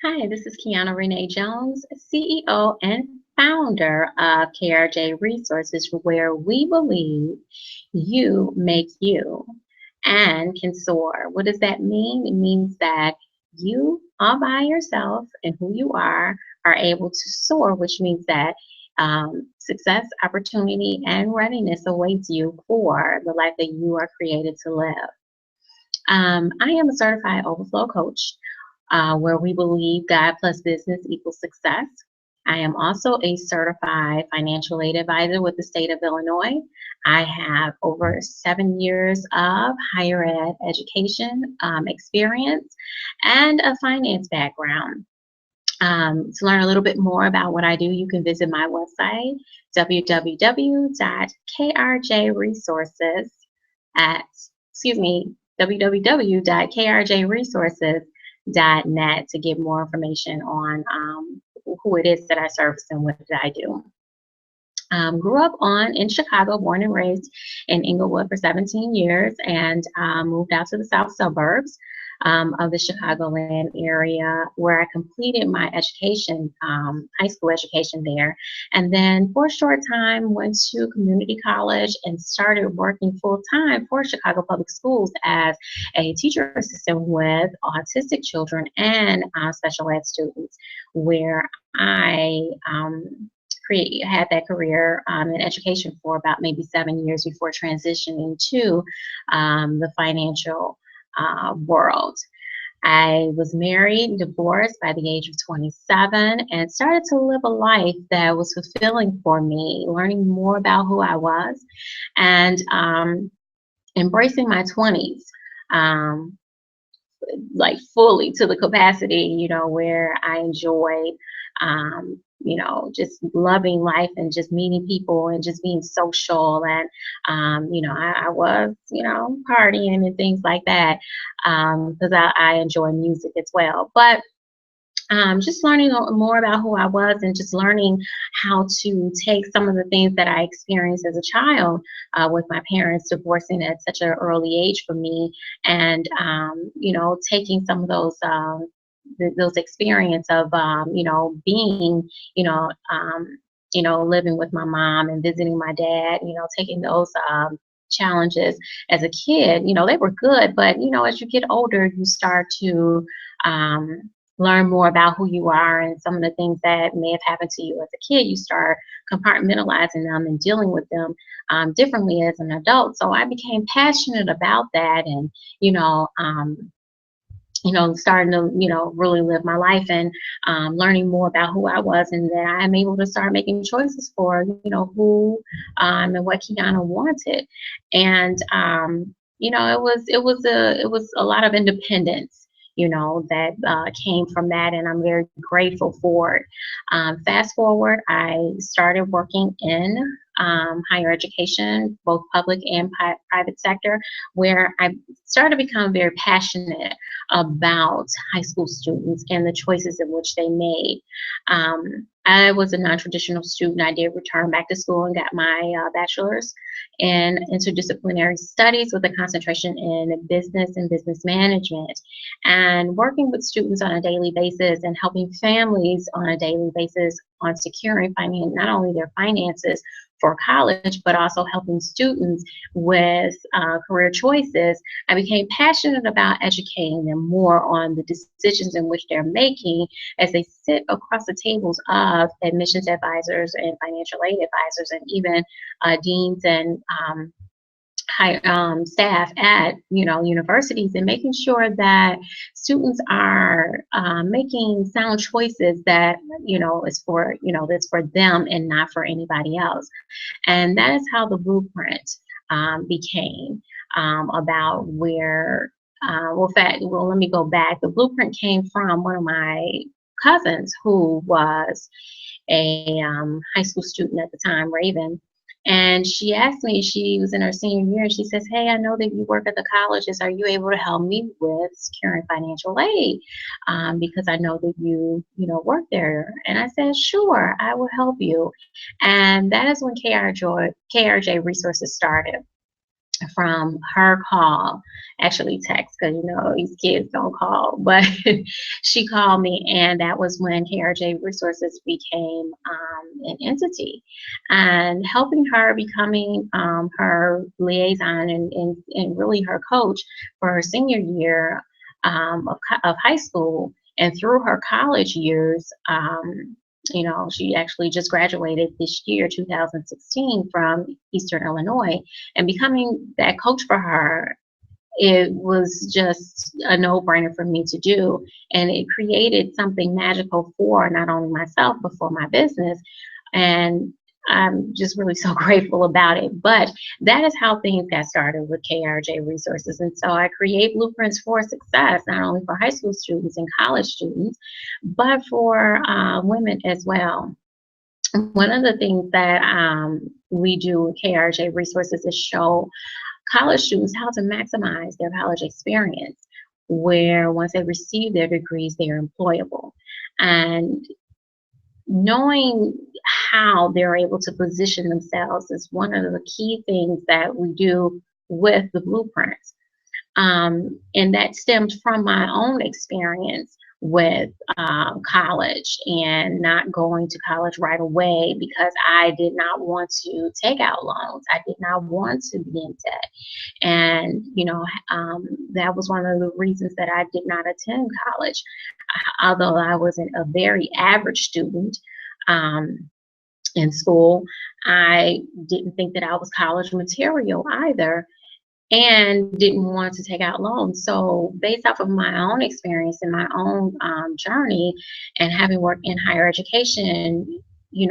Hi, this is Keana Renee Jones, CEO and founder of KRJ Resources, where we believe you make you and can soar. What does that mean? It means that you, all by yourself and who you are able to soar, which means that success, opportunity, and readiness awaits you for the life that you are created to live. I am a certified overflow coach where we believe God plus business equals success. I am also a certified financial aid advisor with the state of Illinois. I have over 7 years of higher ed education experience and a finance background. To learn a little bit more about what I do, you can visit my website, www.krjresources at, excuse me, www.krjresources.net to get more information on who it is that I service and what I do. Grew up in Chicago, born and raised in Inglewood for 17 years, and moved out to the south suburbs of the Chicagoland area, where I completed my education, high school education there. And then for a short time, went to community college and started working full time for Chicago Public Schools as a teacher assistant with autistic children and special ed students, where I had that career in education for about maybe 7 years before transitioning to the financial world. I was married, divorced by the age of 27, and started to live a life that was fulfilling for me, learning more about who I was and embracing my 20s. Like fully to the capacity, where I enjoyed, just loving life and just meeting people and just being social. And, I was, partying and things like that because I enjoy music as well. But just learning more about who I was and just learning how to take some of the things that I experienced as a child with my parents divorcing at such an early age for me, and taking some of those experience of being living with my mom and visiting my dad, taking those challenges as a kid. They were good, but as you get older, you start to learn more about who you are and some of the things that may have happened to you as a kid. You start compartmentalizing them and dealing with them differently as an adult. So I became passionate about that, and starting to really live my life and learning more about who I was, and that I'm able to start making choices for who and what Keana wanted. And it was a lot of independence, that came from that, and I'm very grateful for it. Fast forward, I started working in higher education, both public and private sector, where I started to become very passionate about high school students and the choices in which they made. I was a non-traditional student. I did return back to school and got my bachelor's in interdisciplinary studies with a concentration in business and business management. And working with students on a daily basis and helping families on a daily basis on securing not only their finances for college, but also helping students with career choices, I became passionate about educating them more on the decisions in which they're making as they sit across the tables of admissions advisors and financial aid advisors, and even deans and high staff at universities, and making sure that students are making sound choices that is for that's for them and not for anybody else. And that is how the blueprint became about where let me go back. The blueprint came from one of my cousins who was a high school student at the time, Raven. And she asked me, she was in her senior year, and she says, "Hey, I know that you work at the colleges. Are you able to help me with securing financial aid? Because I know that you work there." And I said, "Sure, I will help you." And that is when KRJ Resources started. from her call, actually text, because these kids don't call, but she called me, and that was when KRJ Resources became an entity, and helping her, becoming her liaison, and really her coach for her senior year of high school, and through her college years. She actually just graduated this year, 2016, from Eastern Illinois, and becoming that coach for her, it was just a no-brainer for me to do. And it created something magical for not only myself, but for my business. And I'm just really so grateful about it. But that is how things got started with KRJ Resources. And so I create blueprints for success, not only for high school students and college students, but for women as well. One of the things that we do with KRJ Resources is show college students how to maximize their college experience, where once they receive their degrees, they are employable. And knowing how they're able to position themselves is one of the key things that we do with the blueprints. And that stemmed from my own experience with college, and not going to college right away because I did not want to take out loans. I did not want to be in debt. And, that was one of the reasons that I did not attend college. Although I wasn't a very average student in school, I didn't think that I was college material either, and didn't want to take out loans. So, based off of my own experience and my own journey, and having worked in higher education,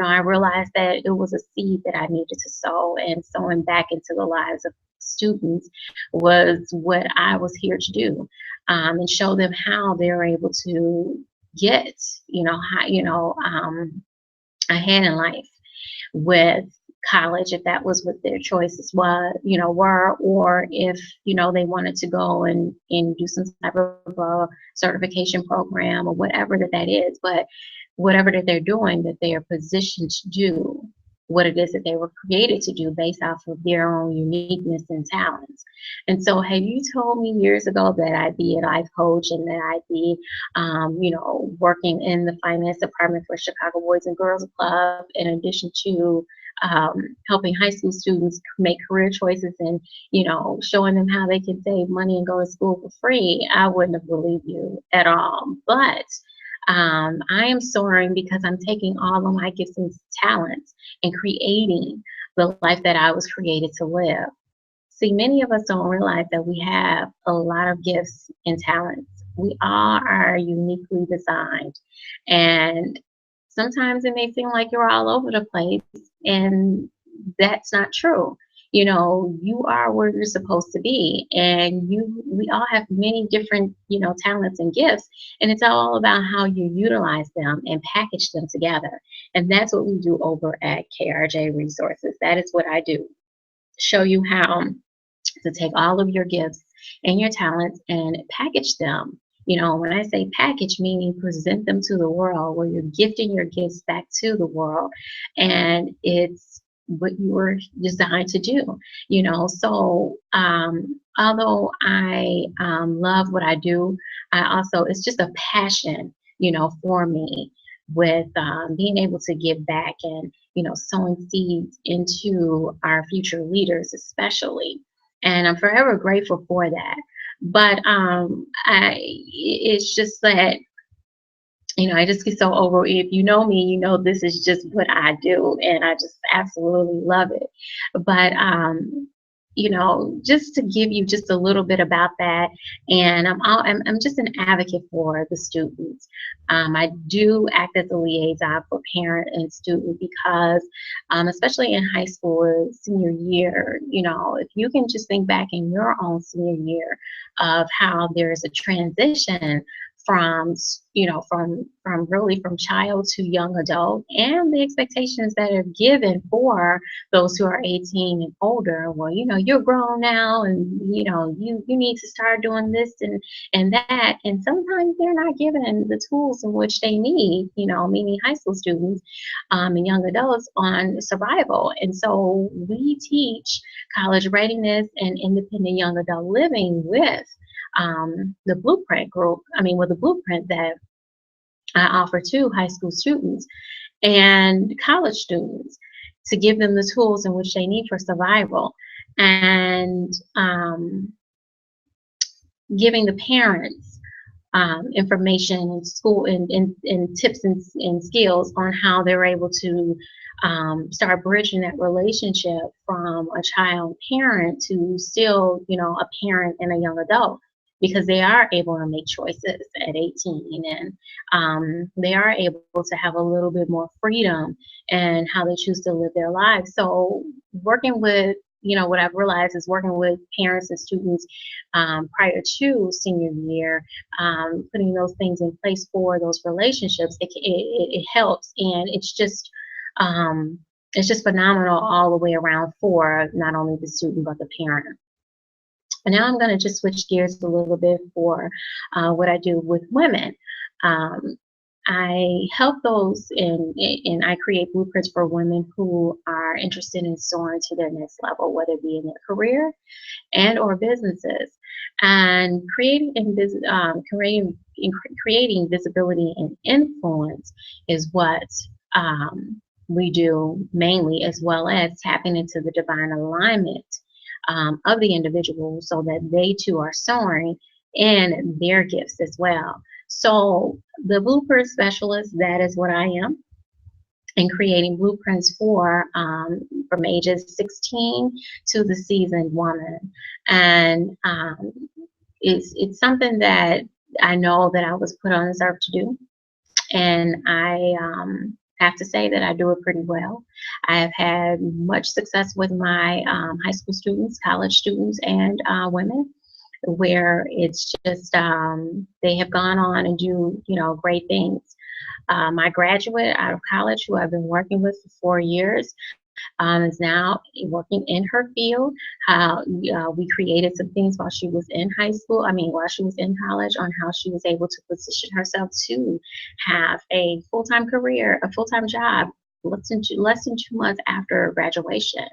I realized that it was a seed that I needed to sow, and sowing back into the lives of students was what I was here to do, and show them how they're able to get, ahead in life with college, if that was what their choices were, or if they wanted to go and do some type of certification program, or whatever that is. But whatever that they're doing, that they are positioned to do what it is that they were created to do, based off of their own uniqueness and talents. And so, had you told me years ago that I'd be a life coach, and that I'd be working in the finance department for Chicago Boys and Girls Club, in addition to helping high school students make career choices, and showing them how they can save money and go to school for free, I wouldn't have believed you at all. But I am soaring because I'm taking all of my gifts and talents and creating the life that I was created to live. See, many of us don't realize that we have a lot of gifts and talents. We all are uniquely designed. And sometimes it may seem like you're all over the place, and that's not true. You are where you're supposed to be, and we all have many different, talents and gifts, and it's all about how you utilize them and package them together. And that's what we do over at KRJ Resources. That is what I do. Show you how to take all of your gifts and your talents and package them. When I say package, meaning present them to the world, where you're gifting your gifts back to the world, and it's what you were designed to do. So although I love what I do, I also, it's just a passion, for me, with being able to give back, and sowing seeds into our future leaders, especially. And I'm forever grateful for that. But it's just that, I just get so over. If you know me, this is just what I do, and I just absolutely love it. But just to give you just a little bit about that, and I'm just an advocate for the students. I do act as a liaison for parent and student, because especially in high school senior year, if you can just think back in your own senior year of how there's a transition from child to young adult, and the expectations that are given for those who are 18 and older. Well, you're grown now, and you need to start doing this and that, and sometimes they're not given the tools in which they need, meaning high school students and young adults on survival. And so we teach college readiness and independent young adult living with the blueprint group. With the blueprint that I offer to high school students and college students to give them the tools in which they need for survival, and giving the parents information and school and tips and skills on how they're able to start bridging that relationship from a child parent to still, a parent and a young adult, because they are able to make choices at 18, and they are able to have a little bit more freedom in how they choose to live their lives. So working with, what I've realized is working with parents and students prior to senior year, putting those things in place for those relationships, it helps, and it's just phenomenal all the way around for not only the student but the parent. And now I'm going to just switch gears a little bit for what I do with women. I help those and I create blueprints for women who are interested in soaring to their next level, whether it be in their career and or businesses. And creating visibility and influence is what we do mainly, as well as tapping into the divine alignment of the individual so that they too are soaring in their gifts as well. So the blueprint specialist, that is what I am, and creating blueprints for from ages 16 to the seasoned woman. And it's something that I know that I was put on this earth to do, and I have to say that I do it pretty well. I have had much success with my high school students, college students, and women, where it's just they have gone on and do great things. My graduate out of college, who I've been working with for 4 years, is now working in her field. We created some things while she was in high school, while she was in college, on how she was able to position herself to have a full-time career, a full-time job, less than 2 months after graduation.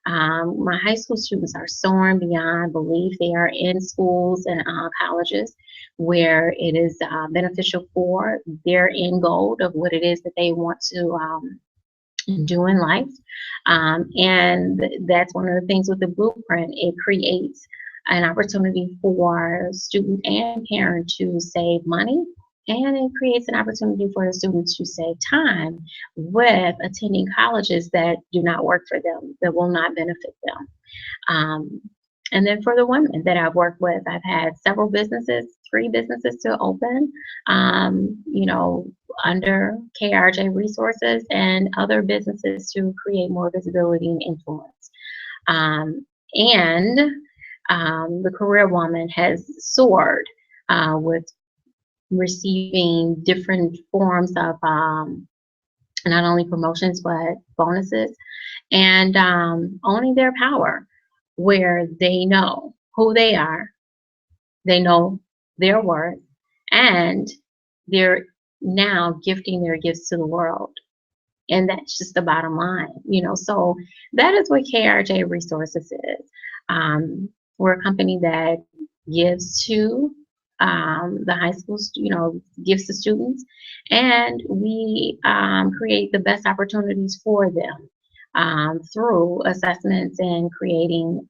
My high school students are soaring beyond belief. They are in schools and colleges where it is beneficial for their end goal of what it is that they want to do in life. And that's one of the things with the blueprint. It creates an opportunity for student and parent to save money, and it creates an opportunity for the students to save time with attending colleges that do not work for them, that will not benefit them. And then for the women that I've worked with, I've had several businesses, 3 businesses to open, under KRJ Resources, and other businesses to create more visibility and influence. And the career woman has soared with receiving different forms of not only promotions but bonuses, and owning their power, where they know who they are, they know their worth, and they're now gifting their gifts to the world. And that's just the bottom line, So that is what KRJ Resources is. We're a company that gives to the high schools, gives to students, and we create the best opportunities for them through assessments and creating